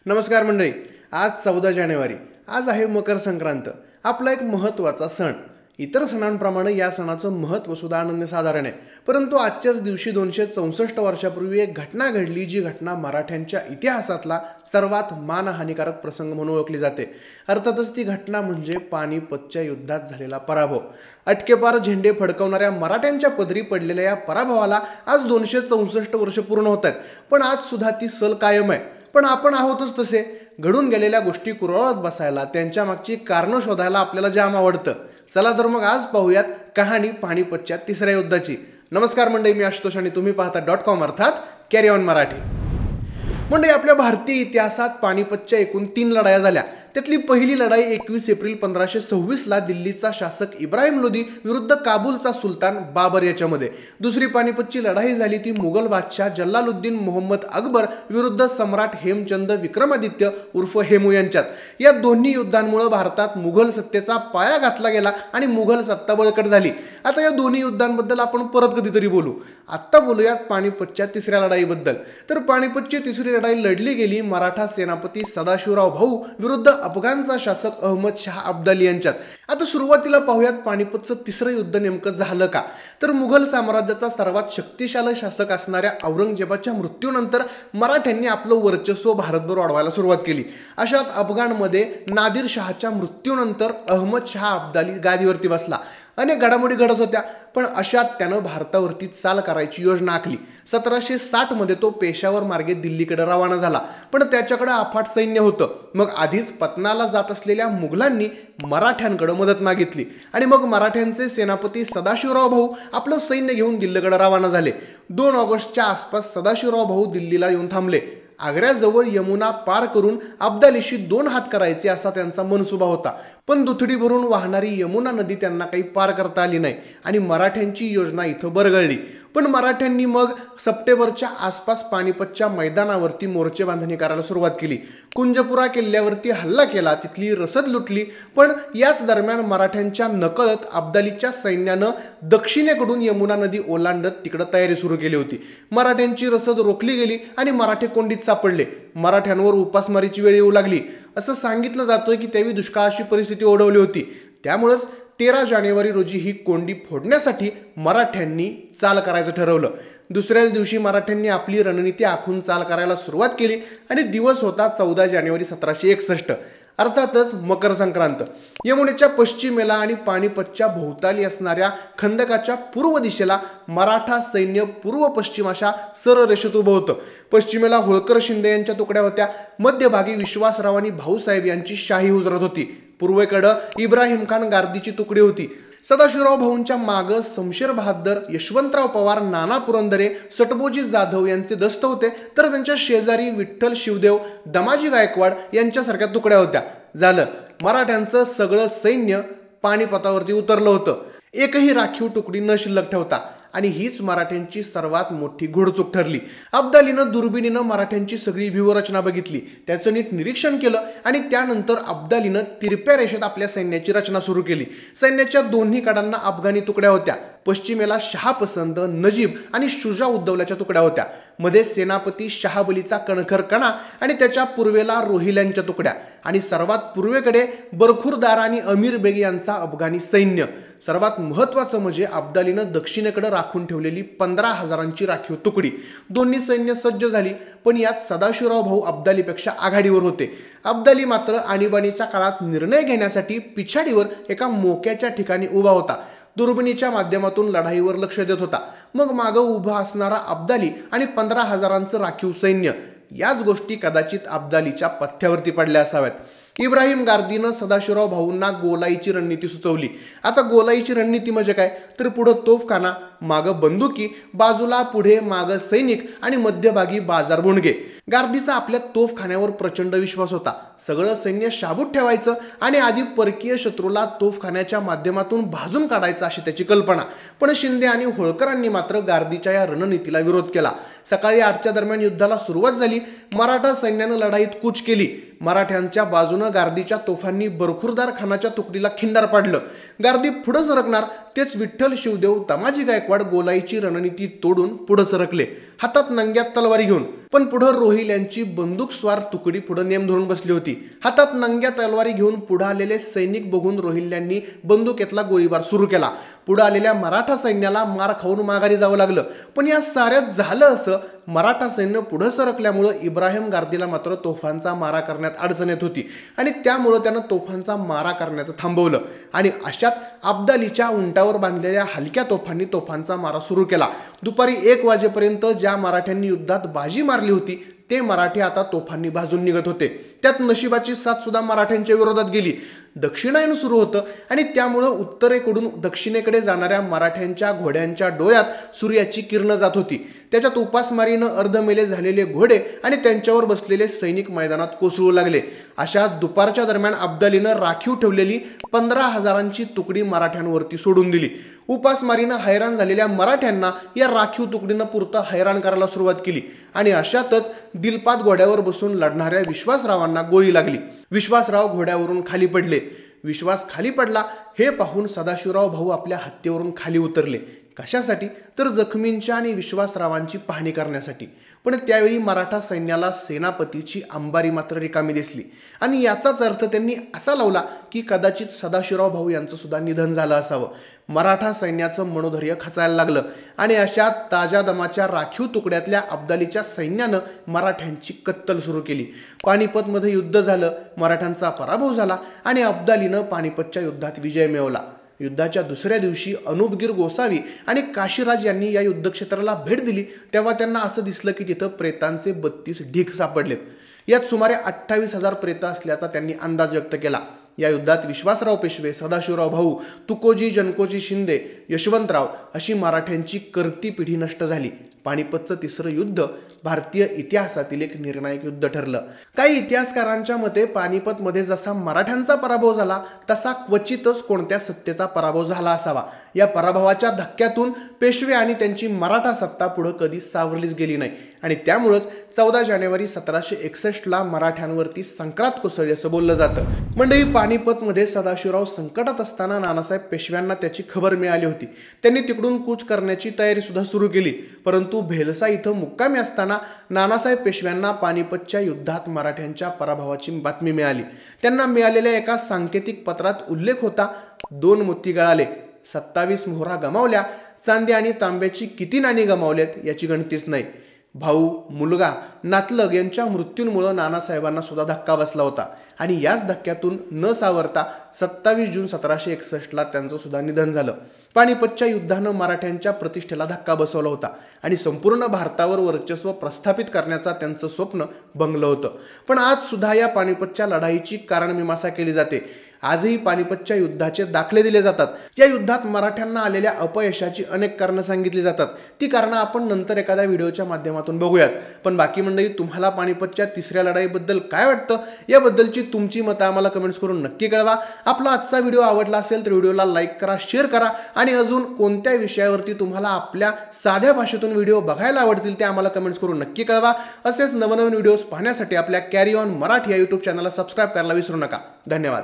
नमस्कार मंडळी. आज 14 जानेवारी. आज आहे मकर संक्रांत. आपला एक महत्त्वाचा सण. इतर सणांप्रमाणे या सणाचं महत्त्व सुद्धा अनन्यसाधारण आहे. परंतु आजच्याच दिवशी 264 वर्षापूर्वी एक घटना घडली, जी घटना मराठ्यांच्या इतिहासातला सर्वात मानहानिकारक प्रसंग म्हणून ओळखली जाते. अर्थातच ती घटना म्हणजे पानिपतच्या युद्धात झालेला पराभव. अटकेपार झेंडे फडकवणाऱ्या मराठ्यांच्या पदरी पडलेल्या या पराभवाला आज 264 वर्ष पूर्ण होत आहेत. पण आज सुद्धा ती सल कायम आहे. पण आपण आहोतच तसे. घडून गेलेल्या गोष्टी कुरवाळत बसायला, त्यांच्या मागची कारणं शोधायला आपल्याला जाम आवडतं. चला तर मग आज पाहूयात कहाणी पानिपतच्या तिसऱ्या युद्धाची. नमस्कार मंडळी, मी आशुतोष आणि तुम्ही पाहता .com अर्थात कॅरी ऑन मराठी. मंडळी, आपल्या भारतीय इतिहासात पानिपतच्या एकूण 3 लढाया झाल्या. त्यातली पहिली लढाई 21 एप्रिल 1526ला दिल्लीचा शासक इब्राहिम लोदी विरुद्ध काबूलचा सुलतान बाबर याच्यामध्ये. दुसरी पानिपतची लढाई झाली ती मुघल बादशाह जलालुद्दीन मोहम्मद अकबर विरुद्ध सम्राट हेमचंद विक्रमादित्य उर्फ हेमू यांच्यात. या दोन्ही युद्धांमुळे भारतात मुघल सत्तेचा पाया घातला गेला आणि मुघल सत्ता बळकट झाली. आता या दोन्ही युद्धांबद्दल आपण परत कधीतरी बोलू. आत्ता बोलूयात पानिपतच्या तिसऱ्या लढाईबद्दल. तर पानिपतची तिसरी लढाई लढली गेली मराठा सेनापती सदाशिवराव भाऊ विरुद्ध अफगाणचा शासक अहमद शाह अब्दाली यांच्यात. आता सुरुवातीला पाहूयात पानिपतचं तिसरं युद्ध नेमकं झालं का. तर मुघल साम्राज्याचा सर्वात शक्तिशाली शासक असणाऱ्या औरंगजेबाच्या मृत्यूनंतर मराठ्यांनी आपलं वर्चस्व भारतभर वाढवायला सुरुवात केली. अशात अफगाणमध्ये नादिर शहाच्या मृत्यूनंतर अहमद शाह अब्दाली गादीवरती बसला. अनेक घडामोडी घडत होत्या, पण अशात त्यानं भारतावरती चाल करायची योजना आखली. 1760 मध्ये तो पेशावर मार्गे दिल्लीकडे रवाना झाला. पण त्याच्याकडे अफाट सैन्य होतं. मग आधीच पतनाला जात असलेल्या मुघलांनी मराठ्यांकडे मदत मागितली आणि मग मराठ्यांचे सेनापती सदाशिवराव भाऊ आपलं सैन्य घेऊन दिल्लीकडे रवाना झाले. 2 ऑगस्टच्या आसपास सदाशिवराव भाऊ दिल्लीला येऊन थांबले. आग्र्याजवळ यमुना पार करून अब्दालीशी 2 हात करायचे असा त्यांचा मनसुबा होता. पण दुथडी भरून वाहणारी यमुना नदी त्यांना काही पार करता आली नाही आणि मराठ्यांची योजना इथं बरगळली. पण मराठ्यांनी मग सप्टेंबरच्या आसपास पानिपतच्या मैदानावरती मोर्चे बांधणी करायला सुरुवात केली. कुंजपुरा किल्ल्यावरती हल्ला केला, तिथली रसद लुटली. पण याच दरम्यान मराठ्यांच्या नकळत अब्दालीच्या सैन्यानं दक्षिणेकडून यमुना नदी ओलांडत तिकडे तयारी सुरू केली होती. मराठ्यांची रसद रोखली गेली आणि मराठे कोंडीत सापडले. मराठ्यांवर उपासमारीची वेळ येऊ लागली. असं सांगितलं जातं की त्यावेळी दुष्काळाची परिस्थिती ओढवली होती. त्यामुळेच 13 जानेवारी रोजी ही कोंडी फोडण्यासाठी मराठ्यांनी चाल करायचं ठरवलं. दुसऱ्याच दिवशी मराठ्यांनी आपली रणनीती आखून चाल करायला सुरुवात केली आणि दिवस होता 14 जानेवारी 1761. अर्थातच मकर संक्रांत. यमुनेच्या पश्चिमेला आणि पानिपतच्या भोवताली असणाऱ्या खंदकाच्या पूर्व दिशेला मराठा सैन्य पूर्व पश्चिम अशा सरळ रेषेत उभं होतं. पश्चिमेला होळकर शिंदे यांच्या तुकड्या होत्या. मध्यभागी विश्वासराव आणि भाऊसाहेब यांची शाही हुजरत होती. पूर्वेकडं इब्राहिम खान गार्दीची तुकडी होती. सदाशिवराव भाऊंच्या मागं शमशेर बहादर, यशवंतराव पवार, नाना पुरंदरे, सटबोजी जाधव यांचे दस्त होते. तर त्यांच्या शेजारी विठ्ठल शिवदेव, दमाजी गायकवाड यांच्यासारख्या तुकड्या होत्या. झालं, मराठ्यांचं सगळं सैन्य पानिपतावरती उतरलं होतं. एकही राखीव तुकडी न शिल्लक ठेवता. आणि हीच मराठ्यांची सर्वात मोठी घोडचूक ठरली. अब्दालीनं दुर्बिणीनं मराठ्यांची सगळी व्यूहरचना बघितली, त्याचं नीट निरीक्षण केलं आणि त्यानंतर अब्दालीनं तिरप्या रेषेत आपल्या सैन्याची रचना सुरू केली. सैन्याच्या दोन्ही कडांना अफगाणी तुकड्या होत्या. पश्चिमेला शहापसंत, नजीब आणि शुजा उद्दौलाच्या तुकड्या होत्या. मध्ये सेनापती शहाबलीचा कणखर कणा आणि त्याच्या पूर्वेला रोहिल्यांच्या तुकड्या आणि सर्वात पूर्वेकडे बरखुरदार आणि अमीर बेग यांचा अफगाणी सैन्य. सर्वात महत्त्वाचं म्हणजे अब्दालीनं दक्षिणेकडे राखून ठेवलेली 15,000ची राखीव तुकडी. दोन्ही सैन्य सज्ज झाली, पण यात सदाशिवराव भाऊ अब्दालीपेक्षा आघाडीवर होते. अब्दाली मात्र आणीबाणीच्या काळात निर्णय घेण्यासाठी पिछाडीवर एका मोक्याच्या ठिकाणी उभा होता. दुर्बिणीच्या माध्यमातून लढाईवर लक्ष देत होता. मग मागं उभा असणारा अब्दाली आणि 15,000चं राखीव सैन्य. याच गोष्टी कदाचित अब्दालीच्या पथ्यावरती पडल्या असाव्यात. इब्राहिम गार्दीनं सदाशिवराव भाऊंना गोलाईची रणनीती सुचवली. आता गोलाईची रणनीती म्हणजे काय, तर पुढं तोफखाना, मागं बंदुकी, बाजूला पुढे मागं सैनिक आणि मध्यभागी बाजार बुणगे. गार्दीचा आपल्या तोफखान्यावर प्रचंड विश्वास होता. सगळं सैन्य शाबूत ठेवायचं आणि आधी परकीय शत्रूला तोफखान्याच्या माध्यमातून भाजून काढायचं अशी त्याची कल्पना. पण शिंदे आणि होळकरांनी मात्र गार्दीच्या या रणनीतीला विरोध केला. सकाळी 8च्या दरम्यान युद्धाला सुरुवात झाली. मराठा सैन्यानं लढाईत कूच केली. मराठ्यांच्या बाजूनं गार्दीच्या तोफांनी बरखुरदार खानाच्या तुकडीला खिंडार पाडलं. गार्दी पुढं सरकणार तेच विठ्ठल शिवदेव तामाजी गायकवाड गोलाईची रणनीती तोडून पुढं सरकले, हातात नंग्यात तलवारी घेऊन. पण पुढं रोहिल्यांची बंदूकस्वार तुकडी पुढं नेम धरून बसली होती. हातात नंग्या तलवारी घेऊन पुढे आलेले सैनिक बघून रोहिल्यांनी बंदुकीतला गोळीबार सुरू केला. पुढे आलेल्या मराठा सैन्याला मार खाऊन माघारी जावं लागलं. पण या साऱ्यात झालं असं, मराठा सैन्य पुढे सरकल्यामुळं इब्राहिम गार्दीला मात्र तोफांचा मारा करण्यात अडचण येत होती आणि त्यामुळं त्यानं तोफांचा मारा करण्याचं थांबवलं. आणि अशात अब्दालीच्या उंटावर बांधलेल्या हलक्या तोफांनी तोफांचा मारा सुरू केला. दुपारी 1 वाजेपर्यंत ज्या मराठ्यांनी युद्धात बाजी मारली होती ते मराठी आता तोफांनी भाजून निघत होते. त्यात नशिबाची साथ सुद्धा मराठ्यांच्या विरोधात गेली. दक्षिणायन सुरू होतं आणि त्यामुळं उत्तरेकडून दक्षिणेकडे जाणाऱ्या मराठ्यांच्या घोड्यांच्या डोळ्यात सूर्याची किरणं जात होती. त्याच्यात उपासमारीनं अर्धमेले झालेले घोडे आणि त्यांच्यावर बसलेले सैनिक मैदानात कोसळू लागले. अशा दुपारच्या दरम्यान अब्दालीनं राखीव ठेवलेली 15,000ची तुकडी मराठ्यांवरती सोडून दिली. उपासमारीनं हैराण झालेल्या मराठ्यांना या राखीव तुकडीनं पुरतं हैराण करायला सुरुवात केली आणि अशातच दिलपात घोड्यावर बसून लढणाऱ्या विश्वासरावांना गोळी लागली. विश्वासराव घोड्यावरून खाली पडले. विश्वास खाली पडला हे पाहून सदाशिवराव भाऊ आपल्या हत्तीवरून खाली उतरले. कशासाठी? तर जखमींच्या आणि विश्वासरावांची पाहणी करण्यासाठी. पण त्यावेळी मराठा सैन्याला सेनापतीची अंबारी मात्र रिकामी दिसली आणि याचाच अर्थ त्यांनी असा लावला की कदाचित सदाशिवराव भाऊ यांचं सुद्धा निधन झालं असावं. मराठा सैन्याचं मनोधैर्य खचायला लागलं आणि अशा ताज्या दमाच्या राखीव तुकड्यातल्या अब्दालीच्या सैन्यानं मराठ्यांची कत्तल सुरू केली. पानिपतमध्ये युद्ध झालं, मराठ्यांचा पराभव झाला आणि अब्दालीनं पानिपतच्या युद्धात विजय मिळवला. युद्धाच्या दुसऱ्या दिवशी अनुपगीर गोसावी आणि काशीराज यांनी या युद्धक्षेत्राला भेट दिली तेव्हा त्यांना असं दिसलं की तिथं प्रेतांचे 32 ढीग सापडलेत. यात सुमारे 28,000 प्रेतं असल्याचा त्यांनी अंदाज व्यक्त केला. या युद्धात विश्वासराव पेशवे, सदाशिवराव भाऊ, तुकोजी जनकोजी शिंदे, यशवंतराव अशी मराठ्यांची करती पिढी नष्ट झाली. पानिपतचं तिसरं युद्ध भारतीय इतिहासातील एक निर्णायक युद्ध ठरलं. काही इतिहासकारांच्या मते पानिपतमध्ये जसा मराठ्यांचा पराभव झाला तसा क्वचितच कोणत्या सत्तेचा पराभव झाला असावा. या पराभवाच्या धक्क्यातून पेशवे आणि त्यांची मराठा सत्ता पुढे कधी सावरलीच गेली नाही आणि त्यामुळेच 14 जानेवारी 1761ला मराठ्यांवरती संक्रांत कोसळली असं बोललं जातं. मंडळी, पानिपतमध्ये सदाशिवराव संकटात असताना नानासाहेब पेशव्यांना त्याची खबर मिळाली होती. त्यांनी तिकडून कूच करण्याची तयारी सुद्धा सुरू केली. परंतु भेलसा इथं मुक्कामी असताना नानासाहेब पेशव्यांना पानिपतच्या युद्धात मराठ्यांच्या पराभवाची बातमी मिळाली. त्यांना मिळालेल्या एका सांकेतिक पत्रात उल्लेख होता, 2 मोती गळाले, 27 मोहरा गमावल्या, चांदी आणि तांब्याची किती नाणी गमावलेत याची गणतीच नाही. भाऊ, मुलगा, नातलग यांच्या मृत्यूंमुळे नानासाहेबांना सुद्धा धक्का बसला होता आणि याच धक्क्यातून न सावरता 27 जून 1761ला त्यांचं सुद्धा निधन झालं. पानिपतच्या युद्धानं मराठ्यांच्या प्रतिष्ठेला धक्का बसवला होता आणि संपूर्ण भारतावर वर्चस्व प्रस्थापित करण्याचा त्यांचं स्वप्न भंगलं होतं. पण आज सुद्धा या पानिपतच्या लढाईची कारणमीमांसा केली जाते. आजही पानिपतच्या युद्धाचे दाखले दिले जातात. या युद्धात मराठ्यांना आलेल्या अपयशाची अनेक कारणं सांगितली जातात. ती कारणं आपण नंतर एखाद्या व्हिडिओच्या माध्यमातून बघूयाच. पण बाकी मंडळी, तुम्हाला पानिपतच्या तिसऱ्या लढाईबद्दल काय वाटतं याबद्दलची तुमची मतं आम्हाला कमेंट्स करून नक्की कळवा. आपला आजचा व्हिडिओ आवडला असेल तर व्हिडिओला लाईक करा, शेअर करा आणि अजून कोणत्या विषयावरती तुम्हाला आपल्या साध्या भाषेतून व्हिडिओ बघायला आवडतील ते आम्हाला कमेंट्स करून नक्की कळवा. असेच नवनवीन व्हिडिओज पाहण्यासाठी आपल्या कॅरी ऑन मराठी या यूट्यूब चॅनलला सबस्क्राईब करायला विसरू नका. धन्यवाद.